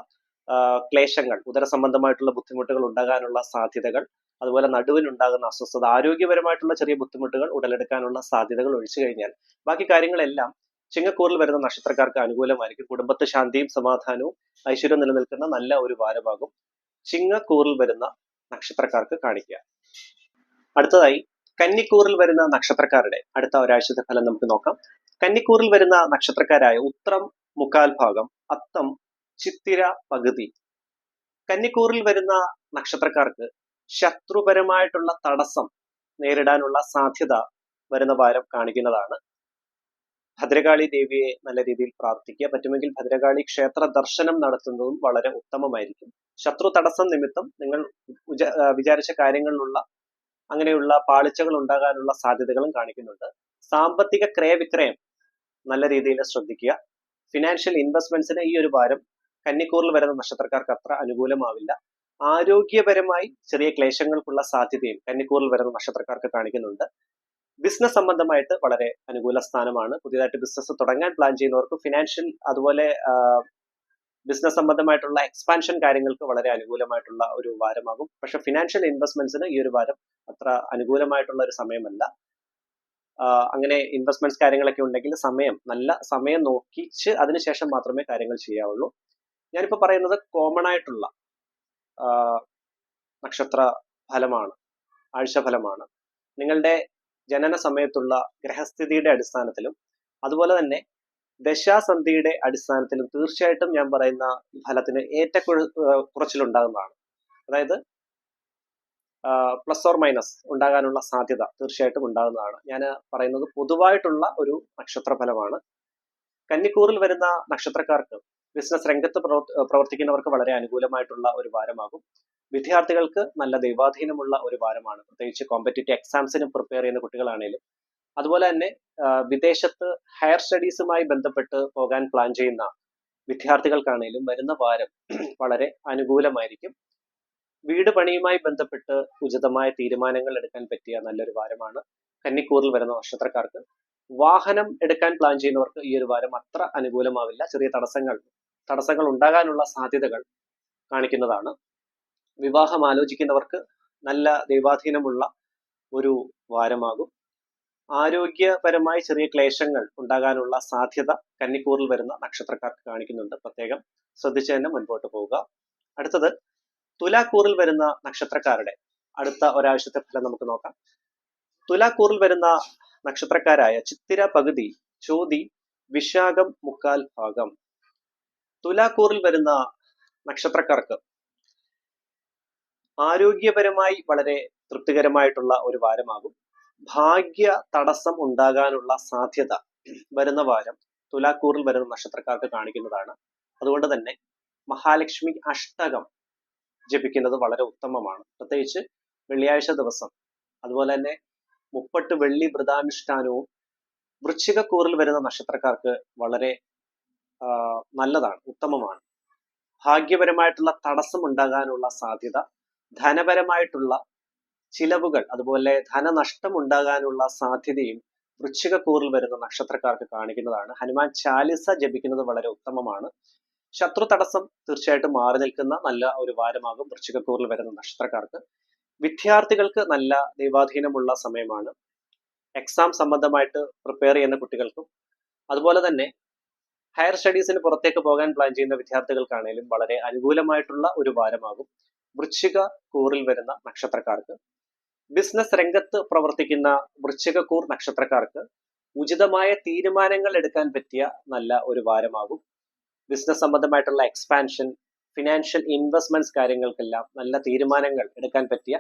ക്ലേശങ്ങൾ, ഉദര സംബന്ധമായിട്ടുള്ള ബുദ്ധിമുട്ടുകൾ ഉണ്ടാകാനുള്ള സാധ്യതകൾ, അതുപോലെ നടുവിനുണ്ടാകുന്ന അസ്വസ്ഥത, ആരോഗ്യപരമായിട്ടുള്ള ചെറിയ ബുദ്ധിമുട്ടുകൾ ഉടലെടുക്കാനുള്ള സാധ്യതകൾ ഒഴിച്ചു കഴിഞ്ഞാൽ ബാക്കി കാര്യങ്ങളെല്ലാം ചിങ്ങക്കൂറിൽ വരുന്ന നക്ഷത്രക്കാർക്ക് അനുകൂലമായിരിക്കും. കുടുംബത്ത് ശാന്തിയും സമാധാനവും ഐശ്വര്യവും നിലനിൽക്കുന്ന നല്ല ഒരു വാരമാകും ചിങ്ങക്കൂറിൽ വരുന്ന നക്ഷത്രക്കാർക്ക് കാണിക്കുക. അടുത്തതായി കന്നിക്കൂറിൽ വരുന്ന നക്ഷത്രക്കാരുടെ അടുത്ത ഒരാഴ്ചത്തെ ഫലം നമുക്ക് നോക്കാം. കന്നിക്കൂറിൽ വരുന്ന നക്ഷത്രക്കാരായ ഉത്രം മുക്കാൽ ഭാഗം, അത്തം ചിത്തിര പകുതി. കന്നിക്കൂറിൽ വരുന്ന നക്ഷത്രക്കാർക്ക് ശത്രുപരമായിട്ടുള്ള തടസ്സം നേരിടാനുള്ള സാധ്യത വരുന്ന വാരം കാണിക്കുന്നതാണ്. ഭദ്രകാളി ദേവിയെ നല്ല രീതിയിൽ പ്രാർത്ഥിക്കുക, പറ്റുമെങ്കിൽ ഭദ്രകാളി ക്ഷേത്ര ദർശനം നടത്തുന്നതും വളരെ ഉത്തമമായിരിക്കും. ശത്രു തടസ്സം നിമിത്തം നിങ്ങൾ വിചാരിച്ച കാര്യങ്ങളിലുള്ള അങ്ങനെയുള്ള പാളിച്ചകൾ ഉണ്ടാകാനുള്ള സാധ്യതകളും കാണിക്കുന്നുണ്ട്. സാമ്പത്തിക ക്രയവിക്രയം നല്ല രീതിയിൽ ശ്രദ്ധിക്കുക. ഫിനാൻഷ്യൽ ഇൻവെസ്റ്റ്മെന്റ്സിന് ഈ ഒരു വാരം കന്നിക്കൂറിൽ വരുന്ന നക്ഷത്രക്കാർക്ക് അത്ര അനുകൂലമാവില്ല. ആരോഗ്യപരമായി ചെറിയ ക്ലേശങ്ങൾക്കുള്ള സാധ്യതയും കന്നിക്കൂറിൽ വരുന്ന നക്ഷത്രക്കാർക്ക് കാണിക്കുന്നുണ്ട്. ബിസിനസ് സംബന്ധമായിട്ട് വളരെ അനുകൂല സ്ഥാനമാണ്. പുതിയതായിട്ട് ബിസിനസ് തുടങ്ങാൻ പ്ലാൻ ചെയ്യുന്നവർക്ക് ഫിനാൻഷ്യൽ അതുപോലെ ബിസിനസ് സംബന്ധമായിട്ടുള്ള എക്സ്പാൻഷൻ കാര്യങ്ങൾക്ക് വളരെ അനുകൂലമായിട്ടുള്ള ഒരു വാരമാകും. പക്ഷെ ഫിനാൻഷ്യൽ ഇൻവെസ്റ്റ്മെന്റ്സിന് ഈ ഒരു വാരം അത്ര അനുകൂലമായിട്ടുള്ള ഒരു സമയമല്ല. അങ്ങനെ ഇൻവെസ്റ്റ്മെന്റ്സ് കാര്യങ്ങളൊക്കെ ഉണ്ടെങ്കിൽ നല്ല സമയം നോക്കിച്ച് അതിനുശേഷം മാത്രമേ കാര്യങ്ങൾ ചെയ്യാവുള്ളൂ. ഞാനിപ്പോൾ പറയുന്നത് കോമൺ ആയിട്ടുള്ള നക്ഷത്ര ഫലമാണ്, ആഴ്ച ഫലമാണ്. നിങ്ങളുടെ ജനന സമയത്തുള്ള ഗ്രഹസ്ഥിതിയുടെ അടിസ്ഥാനത്തിലും അതുപോലെ തന്നെ ദശാസന്ധിയുടെ അടിസ്ഥാനത്തിലും തീർച്ചയായിട്ടും ഞാൻ പറയുന്ന ഫലത്തിന് ഏറ്റക്കുറച്ചിലുണ്ടാകുന്നതാണ്. അതായത് പ്ലസ് ഓർ മൈനസ് ഉണ്ടാകാനുള്ള സാധ്യത തീർച്ചയായിട്ടും ഉണ്ടാകുന്നതാണ്. ഞാൻ പറയുന്നത് പൊതുവായിട്ടുള്ള ഒരു നക്ഷത്ര ഫലമാണ്. കന്നിക്കൂറിൽ വരുന്ന നക്ഷത്രക്കാർക്ക് ബിസിനസ് രംഗത്ത് പ്രവർത്തിക്കുന്നവർക്ക് വളരെ അനുകൂലമായിട്ടുള്ള ഒരു വാരമാകും. വിദ്യാർത്ഥികൾക്ക് നല്ല ദൈവാധീനമുള്ള ഒരു വാരമാണ്, പ്രത്യേകിച്ച് കോമ്പറ്റേറ്റീവ് എക്സാംസിന് പ്രിപ്പയർ ചെയ്യുന്ന കുട്ടികളാണേലും. അതുപോലെ തന്നെ വിദേശത്ത് ഹയർ സ്റ്റഡീസുമായി ബന്ധപ്പെട്ട് പോകാൻ പ്ലാൻ ചെയ്യുന്ന വിദ്യാർത്ഥികൾക്കാണേലും വരുന്ന വാരം വളരെ അനുകൂലമായിരിക്കും. വീട് പണിയുമായി ബന്ധപ്പെട്ട് ഉചിതമായ തീരുമാനങ്ങൾ എടുക്കാൻ പറ്റിയ നല്ലൊരു വാരമാണ് കന്നിക്കൂറിൽ വരുന്ന നക്ഷത്രക്കാർക്ക്. വാഹനം എടുക്കാൻ പ്ലാൻ ചെയ്യുന്നവർക്ക് ഈ ഒരു വാരം അത്ര അനുകൂലമാവില്ല. ചെറിയ തടസ്സങ്ങൾ ഉണ്ടാകാനുള്ള സാധ്യതകൾ കാണിക്കുന്നതാണ്. വിവാഹം ആലോചിക്കുന്നവർക്ക് നല്ല ദൈവാധീനമുള്ള ഒരു വാരമാകും. ആരോഗ്യപരമായി ചെറിയ ക്ലേശങ്ങൾ ഉണ്ടാകാനുള്ള സാധ്യത കന്നിക്കൂറിൽ വരുന്ന നക്ഷത്രക്കാർക്ക് കാണിക്കുന്നുണ്ട്. പ്രത്യേകം ശ്രദ്ധിച്ച് തന്നെ മുൻപോട്ട് പോവുക. അടുത്തത് തുലാക്കൂറിൽ വരുന്ന നക്ഷത്രക്കാരുടെ അടുത്ത ഒരാഴ്ചത്തെ ഫലം നമുക്ക് നോക്കാം. തുലാക്കൂറിൽ വരുന്ന നക്ഷത്രക്കാരായ ചിത്തിര പകുതി, ചോതി, വിശാഖം മുക്കാൽ ഭാഗം. തുലാക്കൂറിൽ വരുന്ന നക്ഷത്രക്കാർക്ക് ആരോഗ്യപരമായി വളരെ തൃപ്തികരമായിട്ടുള്ള ഒരു വാരമാകും. ഭാഗ്യ തടസ്സം ഉണ്ടാകാനുള്ള സാധ്യത വരുന്ന വാരം തുലാക്കൂറിൽ വരുന്ന നക്ഷത്രക്കാർക്ക് കാണിക്കുന്നതാണ്. അതുകൊണ്ട് തന്നെ മഹാലക്ഷ്മി അഷ്ടകം ജപിക്കുന്നത് വളരെ ഉത്തമമാണ്, പ്രത്യേകിച്ച് വെള്ളിയാഴ്ച ദിവസം. അതുപോലെ തന്നെ 30 വെള്ളി വ്രതാനുഷ്ഠാനവും വൃശ്ചികക്കൂറിൽ വരുന്ന നക്ഷത്രക്കാർക്ക് വളരെ നല്ലതാണ്, ഉത്തമമാണ്. ഭാഗ്യപരമായിട്ടുള്ള തടസ്സം ഉണ്ടാകാനുള്ള സാധ്യത, ധനപരമായിട്ടുള്ള ചിലവുകൾ, അതുപോലെ ധനനഷ്ടം ഉണ്ടാകാനുള്ള സാധ്യതയും വൃശ്ചികക്കൂറിൽ വരുന്ന നക്ഷത്രക്കാർക്ക് കാണിക്കുന്നതാണ്. ഹനുമാൻ ചാലിസ ജപിക്കുന്നത് വളരെ ഉത്തമമാണ്. ശത്രു തടസ്സം തീർച്ചയായിട്ടും മാറി നിൽക്കുന്ന നല്ല ഒരു വാരമാകും വൃശ്ചികക്കൂറിൽ വരുന്ന നക്ഷത്രക്കാർക്ക്. വിദ്യാർത്ഥികൾക്ക് നല്ല ദൈവാധീനമുള്ള സമയമാണ്. എക്സാം സംബന്ധമായിട്ട് പ്രിപ്പയർ ചെയ്യുന്ന കുട്ടികൾക്കും അതുപോലെ തന്നെ ഹയർ സ്റ്റഡീസിന് പുറത്തേക്ക് പോകാൻ പ്ലാൻ ചെയ്യുന്ന വിദ്യാർത്ഥികൾക്കാണെങ്കിലും വളരെ അനുകൂലമായിട്ടുള്ള ഒരു വാരമാകും വൃശ്ചിക കൂറിൽ വരുന്ന നക്ഷത്രക്കാർക്ക്. ബിസിനസ് രംഗത്ത് പ്രവർത്തിക്കുന്ന വൃശ്ചികക്കൂർ നക്ഷത്രക്കാർക്ക് ഉചിതമായ തീരുമാനങ്ങൾ എടുക്കാൻ പറ്റിയ നല്ല ഒരു വാരമാകും. ബിസിനസ് സംബന്ധമായിട്ടുള്ള എക്സ്പാൻഷൻ, ഫിനാൻഷ്യൽ ഇൻവെസ്റ്റ്മെന്റ്സ് കാര്യങ്ങൾക്കെല്ലാം നല്ല തീരുമാനങ്ങൾ എടുക്കാൻ പറ്റിയ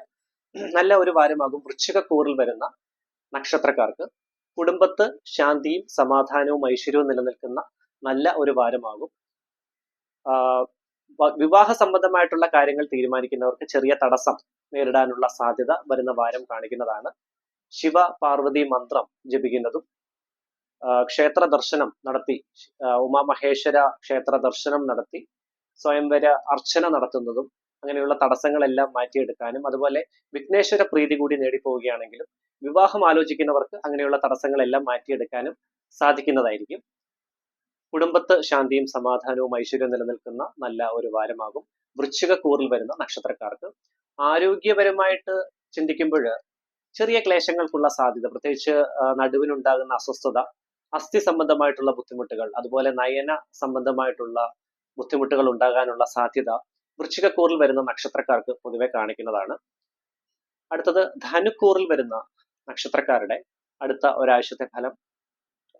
നല്ല ഒരു വാരമാകും വൃശ്ചികക്കൂറിൽ വരുന്ന നക്ഷത്രക്കാർക്ക്. കുടുംബത്ത് ശാന്തിയും സമാധാനവും ഐശ്വര്യവും നിലനിൽക്കുന്ന നല്ല ഒരു വാരമാകും. വിവാഹ സംബന്ധമായിട്ടുള്ള കാര്യങ്ങൾ തീരുമാനിക്കുന്നവർക്ക് ചെറിയ തടസ്സം നേരിടാനുള്ള സാധ്യത വരുന്ന വാരം കാണിക്കുന്നതാണ്. ശിവ പാർവതി മന്ത്രം ജപിക്കുന്നതും ക്ഷേത്ര ദർശനം നടത്തി ഉമാമഹേശ്വര ക്ഷേത്ര ദർശനം നടത്തി സ്വയംവര അർച്ചന നടത്തുന്നതും അങ്ങനെയുള്ള തടസ്സങ്ങളെല്ലാം മാറ്റിയെടുക്കാനും, അതുപോലെ വിഘ്നേശ്വര പ്രീതി കൂടി നേടിപ്പോവുകയാണെങ്കിലും വിവാഹം ആലോചിക്കുന്നവർക്ക് അങ്ങനെയുള്ള തടസ്സങ്ങളെല്ലാം മാറ്റിയെടുക്കാനും സാധിക്കുന്നതായിരിക്കും. കുടുംബത്ത് ശാന്തിയും സമാധാനവും ഐശ്വര്യവും നിലനിൽക്കുന്ന നല്ല ഒരു വാരമാകും വൃശ്ചികക്കൂറിൽ വരുന്ന നക്ഷത്രക്കാർക്ക്. ആരോഗ്യപരമായിട്ട് ചിന്തിക്കുമ്പോൾ ചെറിയ ക്ലേശങ്ങൾക്കുള്ള സാധ്യത, പ്രത്യേകിച്ച് നടുവിനുണ്ടാകുന്ന അസ്വസ്ഥത, അസ്ഥി സംബന്ധമായിട്ടുള്ള ബുദ്ധിമുട്ടുകൾ, അതുപോലെ നയന സംബന്ധമായിട്ടുള്ള ബുദ്ധിമുട്ടുകൾ ഉണ്ടാകാനുള്ള സാധ്യത വൃശ്ചികക്കൂറിൽ വരുന്ന നക്ഷത്രക്കാർക്ക് പൊതുവെ കാണിക്കുന്നതാണ്. അടുത്തത് ധനുക്കൂറിൽ വരുന്ന നക്ഷത്രക്കാരുടെ അടുത്ത ഒരാഴ്ചത്തെ ഫലം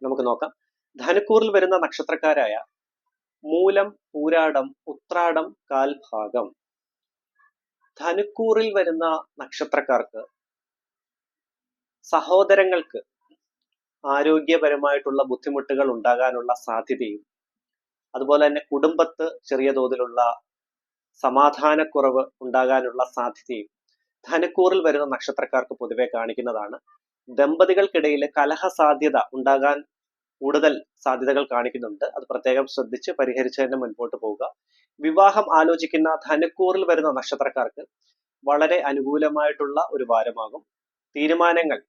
നമുക്ക് നോക്കാം. ധനുക്കൂറിൽ വരുന്ന നക്ഷത്രക്കാരായ മൂലം, പൂരാടം, ഉത്രാടം, കാൽഭാഗം. ധനുക്കൂറിൽ വരുന്ന നക്ഷത്രക്കാർക്ക് സഹോദരങ്ങൾക്ക് ആരോഗ്യപരമായിട്ടുള്ള ബുദ്ധിമുട്ടുകൾ ഉണ്ടാകാനുള്ള സാധ്യതയും, അതുപോലെ തന്നെ കുടുംബത്ത് ചെറിയ തോതിലുള്ള സമാധാനക്കുറവ് ഉണ്ടാകാനുള്ള സാധ്യതയും ധനുക്കൂറിൽ വരുന്ന നക്ഷത്രക്കാർക്ക് പൊതുവെ കാണിക്കുന്നതാണ്. ദമ്പതികൾക്കിടയിൽ കലഹ സാധ്യത ഉണ്ടാകാൻ കൂടുതൽ സാധ്യതകൾ കാണിക്കുന്നുണ്ട്. അത് പ്രത്യേകം ശ്രദ്ധിച്ച് പരിഹരിച്ച് തന്നെ മുൻപോട്ട് പോവുക. വിവാഹം ആലോചിക്കുന്ന ധനുക്കൂറിൽ വരുന്ന നക്ഷത്രക്കാർക്ക് വളരെ അനുകൂലമായിട്ടുള്ള ഒരു വാരമാകും.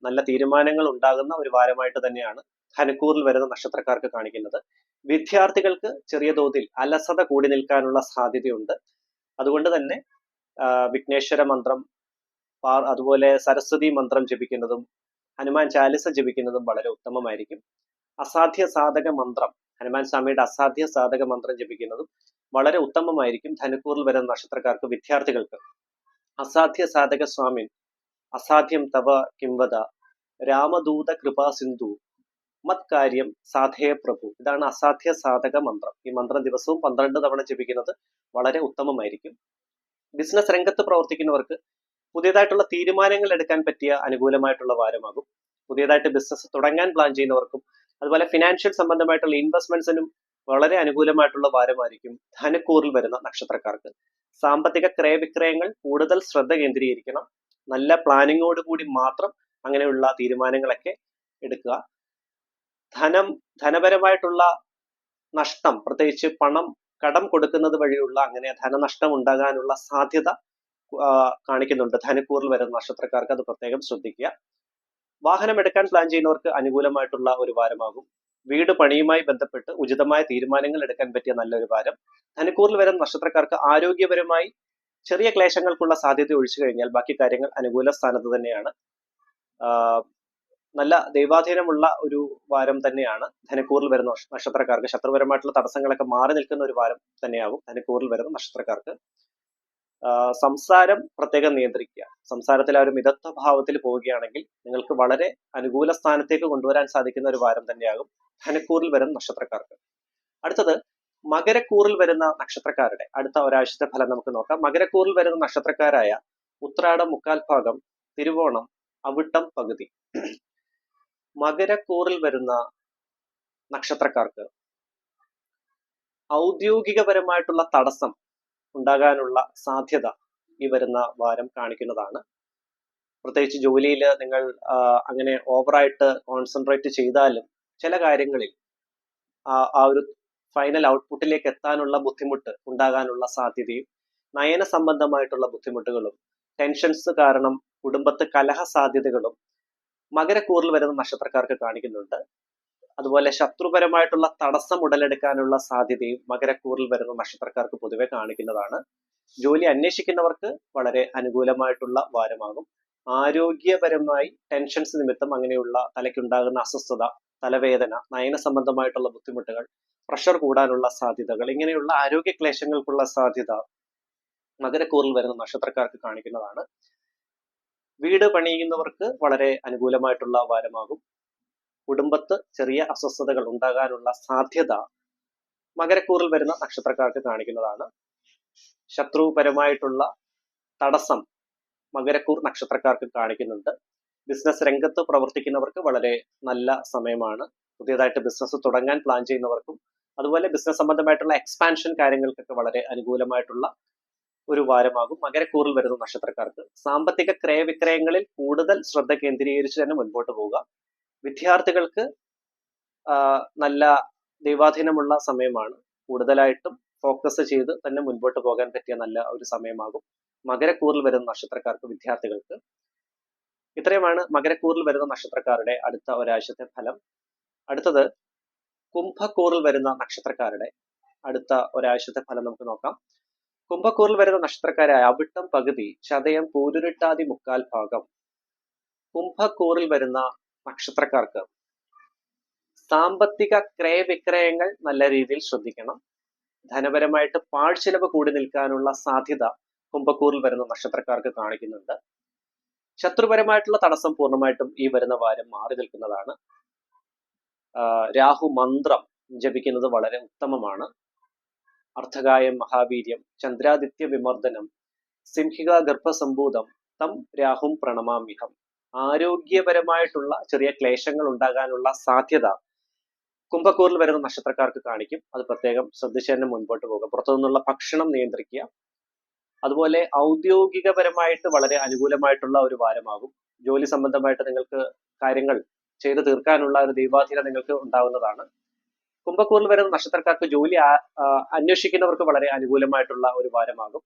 നല്ല തീരുമാനങ്ങൾ ഉണ്ടാകുന്ന ഒരു വാരമായിട്ട് തന്നെയാണ് ധനുക്കൂറിൽ വരുന്ന നക്ഷത്രക്കാർക്ക് കാണിക്കുന്നത്. വിദ്യാർത്ഥികൾക്ക് ചെറിയ തോതിൽ അലസത കൂടി നിൽക്കാനുള്ള സാധ്യതയുണ്ട്. അതുകൊണ്ട് തന്നെ വിഘ്നേശ്വര മന്ത്രം, അതുപോലെ സരസ്വതി മന്ത്രം ജപിക്കുന്നതും ഹനുമാൻ ചാലിസ ജപിക്കുന്നതും വളരെ ഉത്തമമായിരിക്കും. അസാധ്യ സാധക മന്ത്രം, ഹനുമാൻ സ്വാമിയുടെ അസാധ്യ സാധക മന്ത്രം ജപിക്കുന്നതും വളരെ ഉത്തമമായിരിക്കും ധനുക്കൂറിൽ വരുന്ന നക്ഷത്രക്കാർക്ക്. വിദ്യാർത്ഥികൾക്ക് അസാധ്യ സാധക സ്വാമിൻ അസാധ്യം തവ കിംവദ രാമദൂത കൃപാ സിന്ധു മത് കാര്യം സാധേയ പ്രഭു. ഇതാണ് അസാധ്യ സാധക മന്ത്രം. ഈ മന്ത്രം ദിവസവും 12 തവണ ജപിക്കുന്നത് വളരെ ഉത്തമമായിരിക്കും. ബിസിനസ് രംഗത്ത് പ്രവർത്തിക്കുന്നവർക്ക് പുതിയതായിട്ടുള്ള തീരുമാനങ്ങൾ എടുക്കാൻ പറ്റിയ അനുകൂലമായിട്ടുള്ള വാരമാകും. പുതിയതായിട്ട് ബിസിനസ് തുടങ്ങാൻ പ്ലാൻ ചെയ്യുന്നവർക്കും, അതുപോലെ ഫിനാൻഷ്യൽ സംബന്ധമായിട്ടുള്ള ഇൻവെസ്റ്റ്മെന്റ്സിനും വളരെ അനുകൂലമായിട്ടുള്ള വാരമായിരിക്കും ധനുക്കൂറിൽ വരുന്ന നക്ഷത്രക്കാർക്ക്. സാമ്പത്തിക ക്രയവിക്രയങ്ങൾ കൂടുതൽ ശ്രദ്ധ കേന്ദ്രീകരിക്കണം. നല്ല പ്ലാനിങ്ങോട് കൂടി മാത്രം അങ്ങനെയുള്ള തീരുമാനങ്ങളൊക്കെ എടുക്കുക. ധനപരമായിട്ടുള്ള നഷ്ടം, പ്രത്യേകിച്ച് പണം കടം കൊടുക്കുന്നത് വഴിയുള്ള അങ്ങനെ ധനനഷ്ടം ഉണ്ടാകാനുള്ള സാധ്യത കാണിക്കുന്നുണ്ട് ധനുക്കൂറിൽ വരുന്ന നക്ഷത്രക്കാർക്ക്. അത് പ്രത്യേകം ശ്രദ്ധിക്കുക. വാഹനം എടുക്കാൻ പ്ലാൻ ചെയ്യുന്നവർക്ക് അനുകൂലമായിട്ടുള്ള ഒരു വാരമാകും. വീട് പണിയുമായി ബന്ധപ്പെട്ട് ഉചിതമായ തീരുമാനങ്ങൾ എടുക്കാൻ പറ്റിയ നല്ലൊരു വാരം. ധനുക്കൂറിൽ വരുന്ന നക്ഷത്രക്കാർക്ക് ആരോഗ്യപരമായി ചെറിയ ക്ലേശങ്ങൾക്കുള്ള സാധ്യത ഒഴിച്ചു കഴിഞ്ഞാൽ ബാക്കി കാര്യങ്ങൾ അനുകൂല സ്ഥാനത്ത് തന്നെയാണ്. നല്ല ദൈവാധീനമുള്ള ഒരു വാരം തന്നെയാണ് ധനുക്കൂറിൽ വരുന്ന നക്ഷത്രക്കാർക്ക്. ശത്രുപരമായിട്ടുള്ള തടസ്സങ്ങളൊക്കെ മാറി നിൽക്കുന്ന ഒരു വാരം തന്നെയാകും ധനുക്കൂറിൽ വരുന്ന നക്ഷത്രക്കാർക്ക്. സംസാരം പ്രത്യേകം നിയന്ത്രിക്കുക. സംസാരത്തിൽ ആ ഒരു മിതത്വ ഭാവത്തിൽ പോവുകയാണെങ്കിൽ നിങ്ങൾക്ക് വളരെ അനുകൂല സ്ഥാനത്തേക്ക് കൊണ്ടുവരാൻ സാധിക്കുന്ന ഒരു വാരം തന്നെയാകും ധനുക്കൂറിൽ വരുന്ന നക്ഷത്രക്കാർക്ക്. അടുത്തത് മകരക്കൂറിൽ വരുന്ന നക്ഷത്രക്കാരുടെ അടുത്ത ഒരാഴ്ചത്തെ ഫലം നമുക്ക് നോക്കാം. മകരക്കൂറിൽ വരുന്ന നക്ഷത്രക്കാരായ ഉത്രാടം മുക്കാൽ ഭാഗം, തിരുവോണം, അവിട്ടം പകുതി. മകരക്കൂറിൽ വരുന്ന നക്ഷത്രക്കാർക്ക് ഔദ്യോഗികപരമായിട്ടുള്ള തടസ്സം ഉണ്ടാകാനുള്ള സാധ്യത ഈ വരുന്ന വാരം കാണിക്കുന്നതാണ്. പ്രത്യേകിച്ച് ജോലിയിൽ നിങ്ങൾ അങ്ങനെ ഓവറായിട്ട് കോൺസെൻട്രേറ്റ് ചെയ്താലും ചില കാര്യങ്ങളിൽ ആ ഒരു ഫൈനൽ ഔട്ട്പുട്ടിലേക്ക് എത്താനുള്ള ബുദ്ധിമുട്ട് ഉണ്ടാകാനുള്ള സാധ്യതയും, നയന സംബന്ധമായിട്ടുള്ള ബുദ്ധിമുട്ടുകളും, ടെൻഷൻസ് കാരണം കുടുംബത്ത് കലഹ സാധ്യതകളും മകരക്കൂറിൽ വരുന്ന നക്ഷത്രക്കാർക്ക് കാണിക്കുന്നുണ്ട്. അതുപോലെ ശത്രുപരമായിട്ടുള്ള തടസ്സം ഉടലെടുക്കാനുള്ള സാധ്യതയും മകരക്കൂറിൽ വരുന്ന നക്ഷത്രക്കാർക്ക് പൊതുവെ കാണിക്കുന്നതാണ്. ജോലി അന്വേഷിക്കുന്നവർക്ക് വളരെ അനുകൂലമായിട്ടുള്ള വാരമാകും. ആരോഗ്യപരമായി ടെൻഷൻസ് നിമിത്തം അങ്ങനെയുള്ള തലയ്ക്കുണ്ടാകുന്ന അസ്വസ്ഥത, തലവേദന, നയന സംബന്ധമായിട്ടുള്ള ബുദ്ധിമുട്ടുകൾ, പ്രഷർ കൂടാനുള്ള സാധ്യതകൾ, ഇങ്ങനെയുള്ള ആരോഗ്യ ക്ലേശങ്ങൾക്കുള്ള സാധ്യത മകരക്കൂറിൽ വരുന്ന നക്ഷത്രക്കാർക്ക് കാണിക്കുന്നതാണ്. വീട് പണിയുന്നവർക്ക് വളരെ അനുകൂലമായിട്ടുള്ള വാരമാകും. കുടുംബത്ത് ചെറിയ അസ്വസ്ഥതകൾ ഉണ്ടാകാനുള്ള സാധ്യത മകരക്കൂറിൽ വരുന്ന നക്ഷത്രക്കാർക്ക് കാണിക്കുന്നതാണ്. ശത്രുപരമായിട്ടുള്ള തടസ്സം മകരക്കൂർ നക്ഷത്രക്കാർക്ക് കാണിക്കുന്നുണ്ട്. ബിസിനസ് രംഗത്ത് പ്രവർത്തിക്കുന്നവർക്ക് വളരെ നല്ല സമയമാണ്. പുതിയതായിട്ട് ബിസിനസ് തുടങ്ങാൻ പ്ലാൻ ചെയ്യുന്നവർക്കും അതുപോലെ ബിസിനസ് സംബന്ധമായിട്ടുള്ള എക്സ്പാൻഷൻ കാര്യങ്ങൾക്കൊക്കെ വളരെ അനുകൂലമായിട്ടുള്ള ഒരു വാരമാകും മകരക്കൂറിൽ വരുന്ന നക്ഷത്രക്കാർക്ക്. സാമ്പത്തിക ക്രയവിക്രയങ്ങളിൽ കൂടുതൽ ശ്രദ്ധ കേന്ദ്രീകരിച്ച് തന്നെ മുൻപോട്ട് പോവുക. വിദ്യാർത്ഥികൾക്ക് നല്ല ദൈവാധീനമുള്ള സമയമാണ്. കൂടുതലായിട്ടും ഫോക്കസ് ചെയ്ത് തന്നെ മുൻപോട്ട് പോകാൻ പറ്റിയ നല്ല ഒരു സമയമാകും മകരക്കൂറിൽ വരുന്ന നക്ഷത്രക്കാർക്ക്, വിദ്യാർത്ഥികൾക്ക്. ഇത്രയുമാണ് മകരക്കൂറിൽ വരുന്ന നക്ഷത്രക്കാരുടെ അടുത്ത ഒരാഴ്ചത്തെ ഫലം. അടുത്തത് കുംഭക്കൂറിൽ വരുന്ന നക്ഷത്രക്കാരുടെ അടുത്ത ഒരാഴ്ചത്തെ ഫലം നമുക്ക് നോക്കാം. കുംഭക്കൂറിൽ വരുന്ന നക്ഷത്രക്കാരായ അവിട്ടം പകുതി, ചതയം, പൂരുരുട്ടാതി മുക്കാൽ ഭാഗം. കുംഭക്കൂറിൽ വരുന്ന നക്ഷത്രക്കാർക്ക് സാമ്പത്തിക ക്രയവിക്രയങ്ങൾ നല്ല രീതിയിൽ ശ്രദ്ധിക്കണം. ധനപരമായിട്ട് പാഴ്ചെലവ് കൂടി നിൽക്കാനുള്ള സാധ്യത കുംഭക്കൂറിൽ വരുന്ന നക്ഷത്രക്കാർക്ക് കാണിക്കുന്നുണ്ട്. ശത്രുപരമായിട്ടുള്ള തടസ്സം പൂർണ്ണമായിട്ടും ഈ വരുന്ന വാരം മാറി നിൽക്കുന്നതാണ്. രാഹു മന്ത്രം ജപിക്കുന്നത് വളരെ ഉത്തമമാണ്. അർത്ഥകായം മഹാവീര്യം, ചന്ദ്രാദിത്യ വിമർദ്ദനം, സിംഹിക ഗർഭസംഭൂതം, തം രാഹും പ്രണമാമ്യഹം. ആരോഗ്യപരമായിട്ടുള്ള ചെറിയ ക്ലേശങ്ങൾ ഉണ്ടാകാനുള്ള സാധ്യത കുംഭക്കൂറിൽ വരുന്ന നക്ഷത്രക്കാർക്ക് കാണിക്കും. അത് പ്രത്യേകം ശ്രദ്ധിച്ച് തന്നെ മുൻപോട്ട് പോകുക. പുറത്തുനിന്നുള്ള ഭക്ഷണം നിയന്ത്രിക്കുക. അതുപോലെ ഔദ്യോഗികപരമായിട്ട് വളരെ അനുകൂലമായിട്ടുള്ള ഒരു വാരമാകും. ജോലി സംബന്ധമായിട്ട് നിങ്ങൾക്ക് കാര്യങ്ങൾ ചെയ്തു തീർക്കാനുള്ള ഒരു ദൈവാധീനം നിങ്ങൾക്ക് ഉണ്ടാവുന്നതാണ്. കുംഭക്കൂറിൽ വരുന്ന നക്ഷത്രക്കാർക്ക് ജോലി അന്വേഷിക്കുന്നവർക്ക് വളരെ അനുകൂലമായിട്ടുള്ള ഒരു വാരമാകും.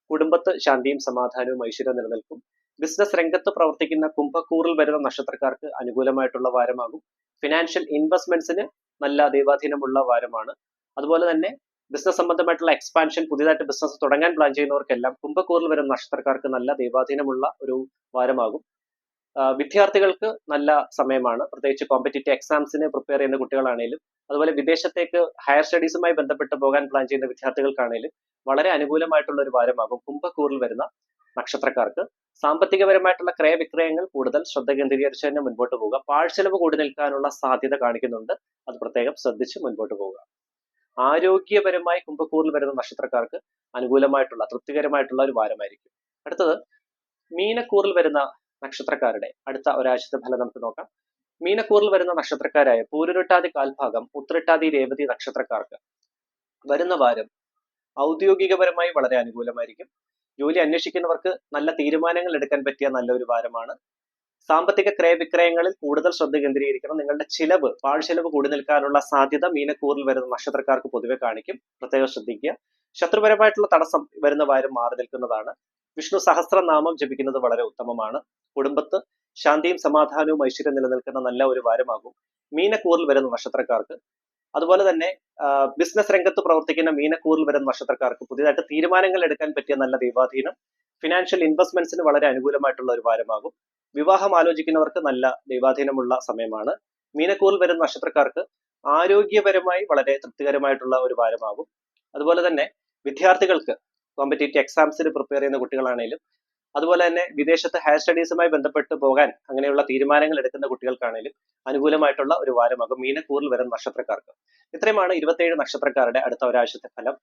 കുടുംബത്ത് ശാന്തിയും സമാധാനവും ഐശ്വര്യവും നിലനിൽക്കും. ബിസിനസ് രംഗത്ത് പ്രവർത്തിക്കുന്ന കുംഭക്കൂറിൽ വരുന്ന നക്ഷത്രക്കാർക്ക് അനുകൂലമായിട്ടുള്ള വാരമാകും. ഫിനാൻഷ്യൽ ഇൻവെസ്റ്റ്മെന്റ്സിന് നല്ല ദൈവാധീനമുള്ള വാരമാണ്. അതുപോലെ തന്നെ ബിസിനസ് സംബന്ധമായിട്ടുള്ള എക്സ്പാൻഷൻ, പുതിയതായിട്ട് ബിസിനസ് തുടങ്ങാൻ പ്ലാൻ ചെയ്യുന്നവർക്കെല്ലാം കുംഭക്കൂറിൽ വരുന്ന നക്ഷത്രക്കാർക്ക് നല്ല ദൈവാധീനമുള്ള ഒരു വാരമാകും. വിദ്യാർത്ഥികൾക്ക് നല്ല സമയമാണ്. പ്രത്യേകിച്ച് കോമ്പറ്റേറ്റീവ് എക്സാംസിന് പ്രിപ്പയർ ചെയ്യുന്ന കുട്ടികളാണെങ്കിലും അതുപോലെ വിദേശത്തേക്ക് ഹയർ സ്റ്റഡീസുമായി ബന്ധപ്പെട്ട് പോകാൻ പ്ലാൻ ചെയ്യുന്ന വിദ്യാർത്ഥികൾക്കാണെങ്കിലും വളരെ അനുകൂലമായിട്ടുള്ള ഒരു വാരമാകും കുംഭക്കൂറിൽ വരുന്ന നക്ഷത്രക്കാർക്ക്. സാമ്പത്തികപരമായിട്ടുള്ള ക്രയവിക്രയങ്ങൾ കൂടുതൽ ശ്രദ്ധ കേന്ദ്രീകരിച്ച് തന്നെ മുൻപോട്ട് പോവുക. പാഴ്ചെലവ് കൂടി നിൽക്കാനുള്ള സാധ്യത കാണിക്കുന്നുണ്ട്. അത് പ്രത്യേകം ശ്രദ്ധിച്ച് മുൻപോട്ട് പോവുക. ആരോഗ്യപരമായി കുംഭക്കൂറിൽ വരുന്ന നക്ഷത്രക്കാർക്ക് അനുകൂലമായിട്ടുള്ള തൃപ്തികരമായിട്ടുള്ള ഒരു വാരമായിരിക്കും. അടുത്തത് മീനക്കൂറിൽ വരുന്ന നക്ഷത്രക്കാരുടെ അടുത്ത ഒരാഴ്ചത്തെ ഫലം നമുക്ക് നോക്കാം. മീനക്കൂറിൽ വരുന്ന നക്ഷത്രക്കാരായ പൂരുരുട്ടാതി കാൽഭാഗം, ഉത്രട്ടാതി, രേവതി നക്ഷത്രക്കാർക്ക് വരുന്ന വാരം ഔദ്യോഗികപരമായി വളരെ അനുകൂലമായിരിക്കും. ജോലി അന്വേഷിക്കുന്നവർക്ക് നല്ല തീരുമാനങ്ങൾ എടുക്കാൻ പറ്റിയ നല്ലൊരു വാരമാണ്. സാമ്പത്തിക ക്രയവിക്രയങ്ങളിൽ കൂടുതൽ ശ്രദ്ധ കേന്ദ്രീകരിക്കണം. നിങ്ങളുടെ ചിലവ്, പാഴ്ചെലവ് കൂടി നിൽക്കാനുള്ള സാധ്യത മീനക്കൂറിൽ വരുന്ന നക്ഷത്രക്കാർക്ക് പൊതുവെ കാണിക്കും. പ്രത്യേകം ശ്രദ്ധിക്കുക. ശത്രുപരമായിട്ടുള്ള തടസ്സം വരുന്ന വാരം മാറി നിൽക്കുന്നതാണ്. വിഷ്ണു സഹസ്രനാമം ജപിക്കുന്നത് വളരെ ഉത്തമമാണ്. കുടുംബത്ത് ശാന്തിയും സമാധാനവും ഐശ്വര്യം നിലനിൽക്കുന്ന നല്ല ഒരു വാരമാകും മീനക്കൂറിൽ വരുന്ന നക്ഷത്രക്കാർക്ക്. അതുപോലെ തന്നെ ബിസിനസ് രംഗത്ത് പ്രവർത്തിക്കുന്ന മീനക്കൂറിൽ വരുന്ന നക്ഷത്രക്കാർക്ക് പുതിയതായിട്ട് തീരുമാനങ്ങൾ എടുക്കാൻ പറ്റിയ നല്ല ദൈവാധീനം. ഫിനാൻഷ്യൽ ഇൻവെസ്റ്റ്മെന്റ്സിന് വളരെ അനുകൂലമായിട്ടുള്ള ഒരു വാരമാകും. വിവാഹം ആലോചിക്കുന്നവർക്ക് നല്ല ദൈവാധീനമുള്ള സമയമാണ്. മീനക്കൂറിൽ വരുന്ന നക്ഷത്രക്കാർക്ക് ആരോഗ്യപരമായി വളരെ തൃപ്തികരമായിട്ടുള്ള ഒരു വാരമാകും. അതുപോലെ തന്നെ വിദ്യാർത്ഥികൾക്ക് കോമ്പറ്റേറ്റീവ് എക്സാംസിന് പ്രിപ്പയർ ചെയ്യുന്ന കുട്ടികളാണെങ്കിലും അതുപോലെ തന്നെ വിദേശത്ത് ഹയർ സ്റ്റഡീസുമായി ബന്ധപ്പെട്ട് പോകാൻ അങ്ങനെയുള്ള തീരുമാനങ്ങൾ എടുക്കുന്ന കുട്ടികൾക്കാണെങ്കിലും അനുകൂലമായിട്ടുള്ള ഒരു വാരമാകും മീനക്കൂറിൽ വരുന്ന നക്ഷത്രക്കാർക്ക്. ഇത്രയുമാണ് 27 നക്ഷത്രക്കാരുടെ അടുത്ത ഒരാഴ്ചത്തെ ഫലം.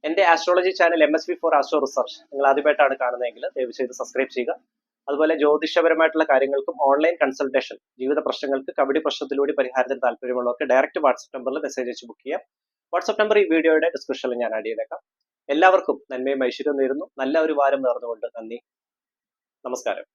എന്റെ astrology channel MSV4 astro research നിങ്ങൾ ആദ്യമായിട്ടാണ് കാണുന്നതെങ്കിൽ ദയവ് ചെയ്ത് സബ്സ്ക്രൈബ് ചെയ്യുക. അതുപോലെ ജ്യോതിഷപരമായിട്ടുള്ള കാര്യങ്ങൾക്കും ഓൺലൈൻ കൺസൾട്ടേഷൻ, ജീവിത പ്രശ്നങ്ങൾക്ക് കബഡി പ്രശ്നത്തിലൂടെ പരിഹാരത്തിന് താല്പര്യമുള്ളവർക്ക് ഡയറക്റ്റ് വാട്സ്ആപ്പ് നമ്പറിൽ മെസ്സേജ് അയച്ച് ബുക്ക് ചെയ്യാം. വാട്സ്ആപ്പ് നമ്പർ ഈ വീഡിയോയുടെ ഡിസ്ക്രിപ്ഷനിൽ ഞാൻ ആഡ് ചെയ്തേക്കാം. എല്ലാവർക്കും നന്മയും ഐശ്വര്യവും നേരുന്നു. നല്ല ഒരു വാരം നേർന്നുകൊണ്ട് നന്ദി, നമസ്കാരം.